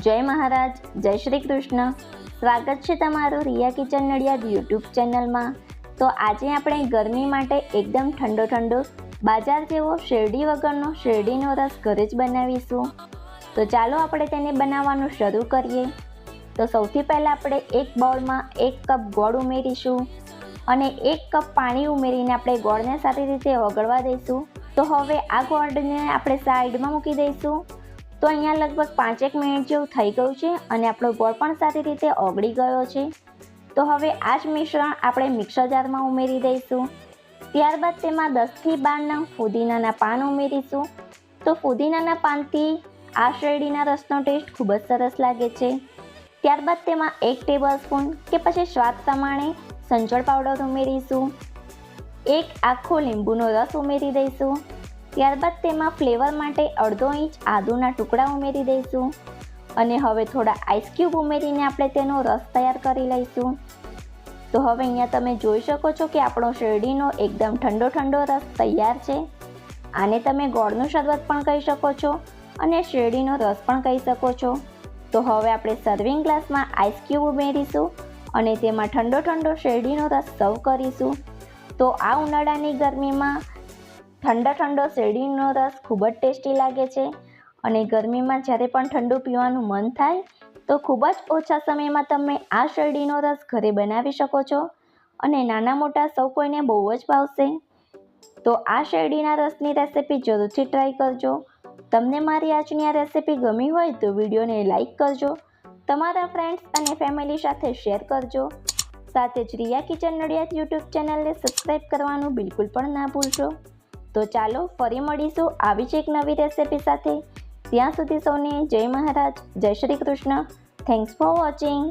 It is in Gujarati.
જય મહારાજ, જય શ્રી કૃષ્ણ. સ્વાગત છે તમારું રિયા કિચન નડિયાદ યુટ્યુબ ચેનલમાં. તો આજે આપણે ગરમી માટે એકદમ ઠંડો બાજાર જેવો શેરડી વગરનો શેરડીનો રસ ઘરે જ બનાવીશું. તો ચાલો આપણે તેને બનાવવાનું શરૂ કરીએ. તો સૌથી પહેલાં આપણે એક બાઉલમાં 1 કપ ગોળ ઉમેરીશું અને 1 કપ પાણી ઉમેરીને આપણે ગોળને સારી રીતે ઓગળવા દઈશું. તો હવે આ ગોળને આપણે સાઈડમાં મૂકી દઈશું. તો અહીંયા લગભગ 5-1 મિનિટ જેવું થઈ ગયું છે અને આપણો ગોળ પણ સારી રીતે ઓગળી ગયો છે. તો હવે આ જ મિશ્રણ આપણે મિક્સર જારમાં ઉમેરી દઈશું. ત્યારબાદ તેમાં 10થી 12 નંગ ફુદીનાના પાન ઉમેરીશું. તો ફુદીનાના પાનથી આ શેરડીના રસનો ટેસ્ટ ખૂબ જ સરસ લાગે છે. ત્યારબાદ તેમાં 1 ટેબલસ્પૂન કે પછી સ્વાદ પ્રમાણે સંચળ પાવડર ઉમેરીશું. 1 આખો લીંબુનો રસ ઉમેરી દઈશું. ત્યારબાદ તેમાં ફ્લેવર માટે અડધો ઇંચ આદુના ટુકડા ઉમેરી દઈશું અને હવે થોડા આઈસ ક્યુબ ઉમેરીને આપણે તેનો રસ તૈયાર કરી લઈશું. તો હવે અહીંયા તમે જોઈ શકો છો કે આપણો શેરડીનો એકદમ ઠંડો રસ તૈયાર છે. આને તમે ગોળનું શરબત પણ કહી શકો છો અને શેરડીનો રસ પણ કહી શકો છો. તો હવે આપણે સર્વિંગ ગ્લાસમાં આઈસ ક્યુબ ઉમેરીશું અને તેમાં ઠંડો શેરડીનો રસ સર્વ કરીશું. તો આ ઉનાળાની ગરમીમાં ઠંડો શેરડીનો રસ ખૂબ જ ટેસ્ટી લાગે છે અને ગરમીમાં જ્યારે પણ ઠંડુ પીવાનું મન થાય તો ખૂબ જ ઓછા સમયમાં તમે આ શેરડીનો રસ ઘરે બનાવી શકો છો અને નાના મોટા સૌ કોઈને બહુ જ ભાવશે. તો આ શેરડીના રસની રેસિપી જરૂરથી ટ્રાય કરજો. તમને મારી આજની આ રેસિપી ગમી હોય તો વિડીયોને લાઈક કરજો, તમારા ફ્રેન્ડ્સ અને ફેમિલી સાથે શેર કરજો. સાથે જ રિયા કિચન નડિયાદ યુટ્યુબ ચેનલને સબસ્ક્રાઈબ કરવાનું બિલકુલ પણ ના ભૂલશો. તો ચાલો ફરી મળીશું આવી જ એક નવી રેસિપી સાથે. ત્યાં સુધી સૌને જય મહારાજ, જય Shri Krishna. Thanks for watching.